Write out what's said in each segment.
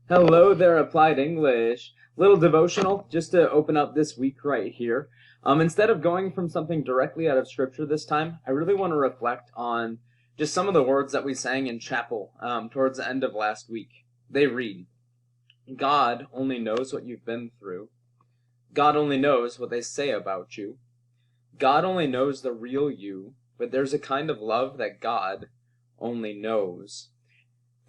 Hello there, Applied English. Little devotional just to open up this week right here. Instead of going from something directly out of Scripture this time, I really want to reflect on just some of the words that we sang in chapel towards the end of last week. They read, God only knows what you've been through. God only knows what they say about you. God only knows the real you, but there's a kind of love that God only knows.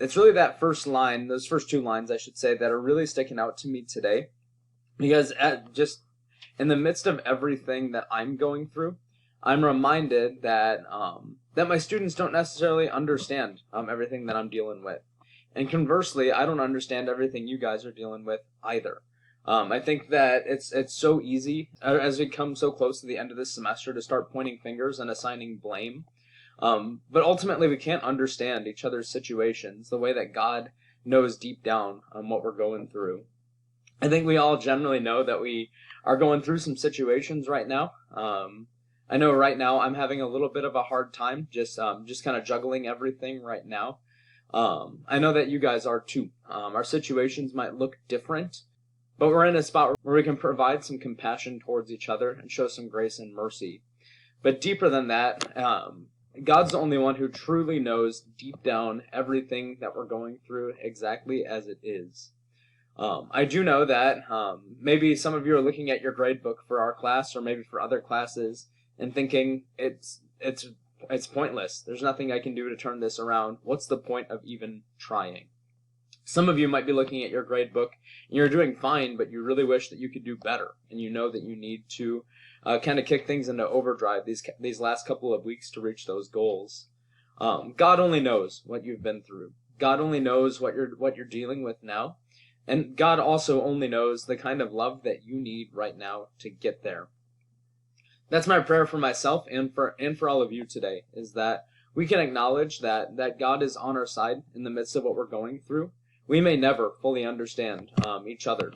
It's really that first line, those first two lines, I should say, that are really sticking out to me today. Because just in the midst of everything that I'm going through, I'm reminded that that my students don't necessarily understand everything that I'm dealing with. And conversely, I don't understand everything you guys are dealing with either. I think that it's so easy, as we come so close to the end of this semester, to start pointing fingers and assigning blame. But ultimately, we can't understand each other's situations the way that God knows deep down what we're going through. I think we all generally know that we are going through some situations right now. I know right now I'm having a little bit of a hard time just kind of juggling everything right now. I know that you guys are too. Our situations might look different, but we're in a spot where we can provide some compassion towards each other and show some grace and mercy. But deeper than that, God's the only one who truly knows deep down everything that we're going through exactly as it is. I do know that maybe some of you are looking at your grade book for our class or maybe for other classes and thinking it's pointless. There's nothing I can do to turn this around. What's the point of even trying? Some of you might be looking at your grade book and you're doing fine, but you really wish that you could do better, and you know that you need to kind of kick things into overdrive these last couple of weeks to reach those goals. God only knows what you've been through. God only knows what you're dealing with now, and God also only knows the kind of love that you need right now to get there. That's my prayer for myself and for all of you today, is that we can acknowledge that God is on our side in the midst of what we're going through. We may never fully understand each other.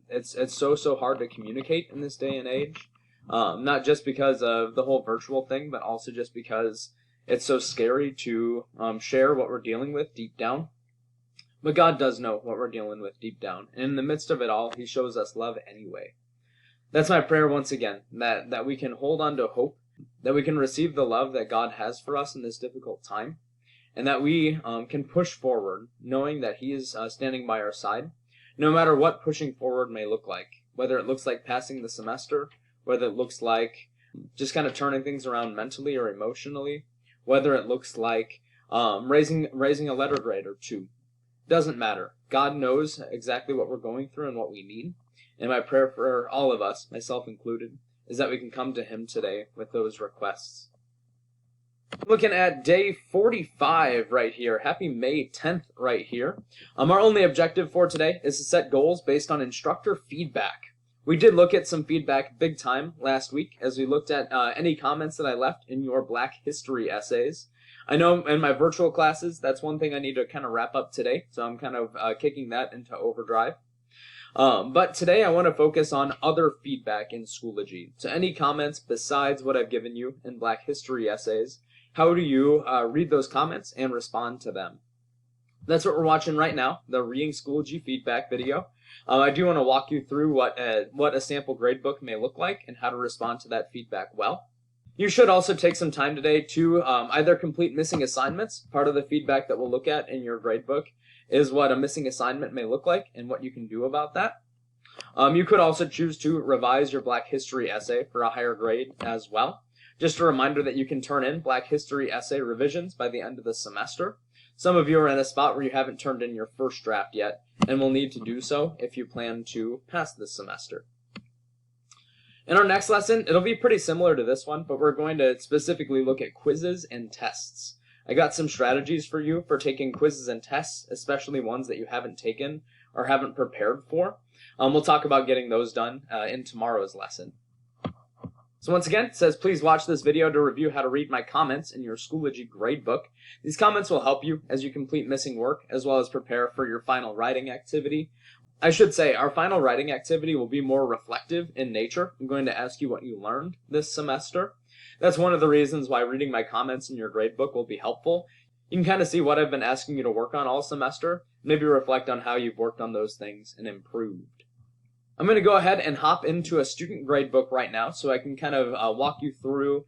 It's so hard to communicate in this day and age, not just because of the whole virtual thing, but also just because it's so scary to share what we're dealing with deep down. But God does know what we're dealing with deep down, and in the midst of it all, He shows us love anyway. That's my prayer once again, that we can hold on to hope, that we can receive the love that God has for us in this difficult time, and that we can push forward, knowing that He is standing by our side, no matter what pushing forward may look like, whether it looks like passing the semester, whether it looks like just kind of turning things around mentally or emotionally, whether it looks like raising a letter grade or two. Doesn't matter. God knows exactly what we're going through and what we need. And my prayer for all of us, myself included, is that we can come to Him today with those requests. Looking at day 45 right here. Happy May 10th right here. Our only objective for today is to set goals based on instructor feedback. We did look at some feedback big time last week as we looked at any comments that I left in your Black History essays. I know in my virtual classes, that's one thing I need to kind of wrap up today, so I'm kind of kicking that into overdrive. But today I want to focus on other feedback in Schoology. So any comments besides what I've given you in Black History essays, how do you read those comments and respond to them? That's what we're watching right now, the Reading Schoology feedback video. I do want to walk you through what a sample gradebook may look like and how to respond to that feedback well. You should also take some time today to either complete missing assignments. Part of the feedback that we'll look at in your gradebook is what a missing assignment may look like and what you can do about that. You could also choose to revise your Black History essay for a higher grade as well. Just a reminder that you can turn in Black History essay revisions by the end of the semester. Some of you are in a spot where you haven't turned in your first draft yet, and will need to do so if you plan to pass this semester. In our next lesson, it'll be pretty similar to this one, but we're going to specifically look at quizzes and tests. I got some strategies for you for taking quizzes and tests, especially ones that you haven't taken or haven't prepared for. We'll talk about getting those done in tomorrow's lesson. So once again, it says, please watch this video to review how to read my comments in your Schoology gradebook. These comments will help you as you complete missing work, as well as prepare for your final writing activity. I should say, our final writing activity will be more reflective in nature. I'm going to ask you what you learned this semester. That's one of the reasons why reading my comments in your gradebook will be helpful. You can kind of see what I've been asking you to work on all semester, maybe reflect on how you've worked on those things and improved. I'm going to go ahead and hop into a student gradebook right now so I can kind of walk you through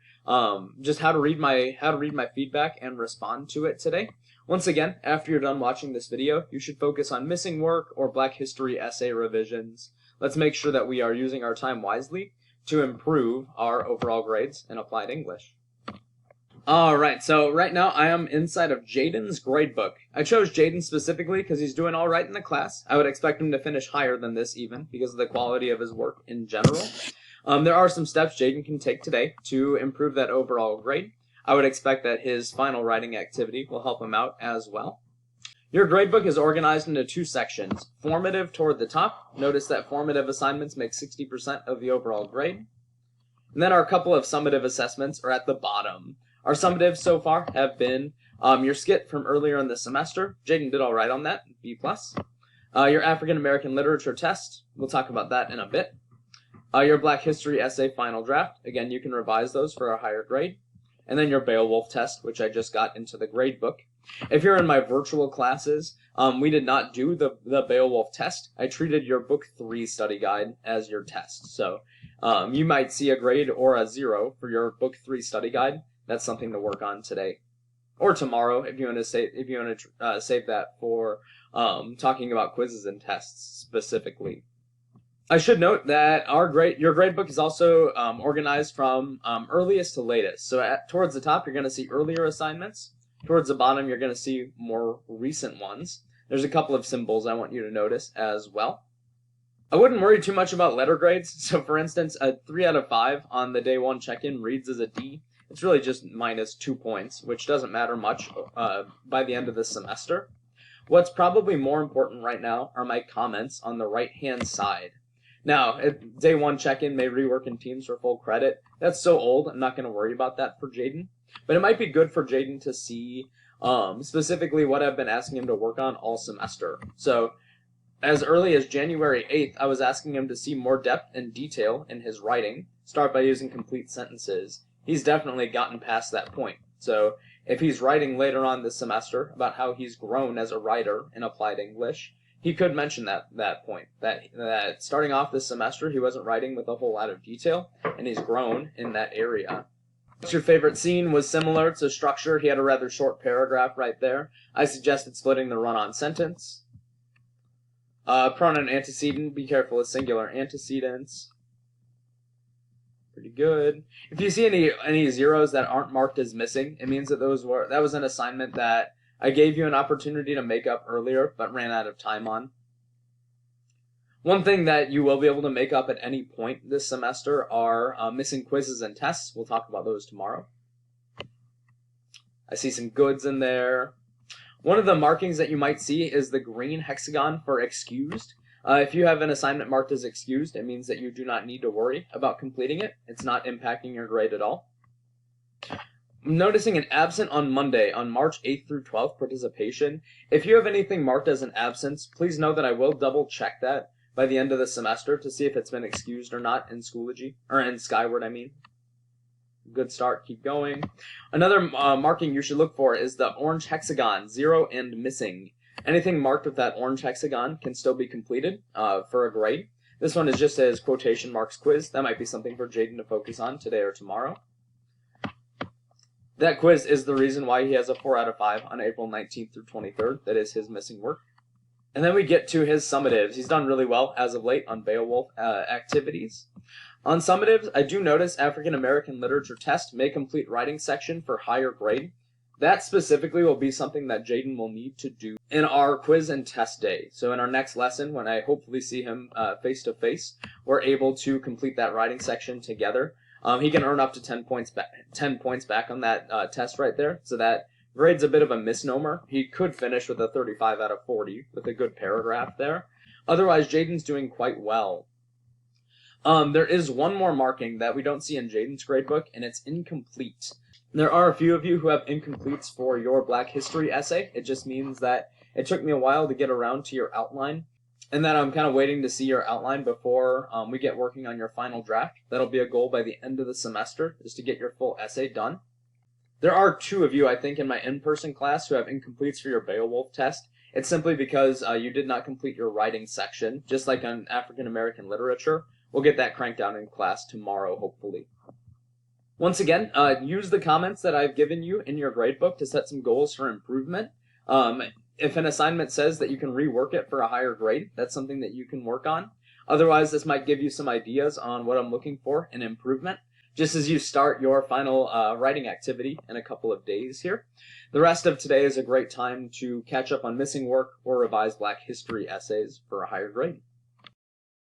just how to read my feedback and respond to it today. Once again, after you're done watching this video, you should focus on missing work or Black History essay revisions. Let's make sure that we are using our time wisely to improve our overall grades in Applied English. Alright, so right now I am inside of Jaden's gradebook. I chose Jaden specifically because he's doing alright in the class. I would expect him to finish higher than this even because of the quality of his work in general. There are some steps Jaden can take today to improve that overall grade. I would expect that his final writing activity will help him out as well. Your gradebook is organized into two sections. Formative toward the top. Notice that formative assignments make 60% of the overall grade. And then our couple of summative assessments are at the bottom. Our summatives so far have been your skit from earlier in the semester. Jaden did all right on that, B+. Your African American Literature test, we'll talk about that in a bit. Your Black History essay final draft, again, you can revise those for a higher grade. And then your Beowulf test, which I just got into the gradebook. If you're in my virtual classes, we did not do the Beowulf test. I treated your Book 3 study guide as your test. So you might see a grade or a 0 for your Book 3 study guide. That's something to work on today or tomorrow if you want to save that for talking about quizzes and tests specifically. I should note that your gradebook is also organized from earliest to latest. So towards the top, you're going to see earlier assignments. Towards the bottom, you're going to see more recent ones. There's a couple of symbols I want you to notice as well. I wouldn't worry too much about letter grades. So for instance, a 3 out of 5 on the day 1 check-in reads as a D. It's really just minus 2 points, which doesn't matter much by the end of the semester. What's probably more important right now are my comments on the right-hand side. Now, day 1 check-in may rework in teams for full credit. That's so old, I'm not going to worry about that for Jaden. But it might be good for Jaden to see specifically what I've been asking him to work on all semester. So, as early as January 8th, I was asking him to see more depth and detail in his writing. Start by using complete sentences. He's definitely gotten past that point. So if he's writing later on this semester about how he's grown as a writer in Applied English, he could mention that point, that starting off this semester he wasn't writing with a whole lot of detail, and he's grown in that area. What's your favorite scene was similar to structure. He had a rather short paragraph right there. I suggested splitting the run-on sentence. Pronoun antecedent, be careful with singular antecedents. Pretty good. If you see any zeros that aren't marked as missing, it means that that was an assignment that I gave you an opportunity to make up earlier, but ran out of time on. One thing that you will be able to make up at any point this semester are missing quizzes and tests. We'll talk about those tomorrow. I see some goods in there. One of the markings that you might see is the green hexagon for excused. If you have an assignment marked as excused, it means that you do not need to worry about completing it. It's not impacting your grade at all. I'm noticing an absent on Monday on March 8th through 12th participation. If you have anything marked as an absence, please know that I will double check that by the end of the semester to see if it's been excused or not in Schoology, or in Skyward, I mean. Good start, keep going. Another marking you should look for is the orange hexagon, 0 and missing. Anything marked with that orange hexagon can still be completed for a grade. This one is just as quotation marks quiz. That might be something for Jaden to focus on today or tomorrow. That quiz is the reason why he has a 4 out of 5 on April 19th through 23rd. That is his missing work. And then we get to his summatives. He's done really well as of late on Beowulf activities. On summatives, I do notice African American Literature test may complete writing section for higher grade. That specifically will be something that Jaden will need to do in our quiz and test day. So in our next lesson, when I hopefully see him face to face, we're able to complete that writing section together. He can earn up to 10 points back on that test right there. So that grade's a bit of a misnomer. He could finish with a 35 out of 40 with a good paragraph there. Otherwise, Jaden's doing quite well. There is one more marking that we don't see in Jaden's gradebook, and it's incomplete. There are a few of you who have incompletes for your Black History essay. It just means that it took me a while to get around to your outline, and that I'm kind of waiting to see your outline before we get working on your final draft. That'll be a goal by the end of the semester, is to get your full essay done. There are 2 of you, I think, in my in-person class who have incompletes for your Beowulf test. It's simply because you did not complete your writing section, just like on African American literature. We'll get that cranked out in class tomorrow, hopefully. Once again, use the comments that I've given you in your gradebook to set some goals for improvement. If an assignment says that you can rework it for a higher grade, that's something that you can work on. Otherwise, this might give you some ideas on what I'm looking for in improvement, just as you start your final writing activity in a couple of days here. The rest of today is a great time to catch up on missing work or revise Black history essays for a higher grade.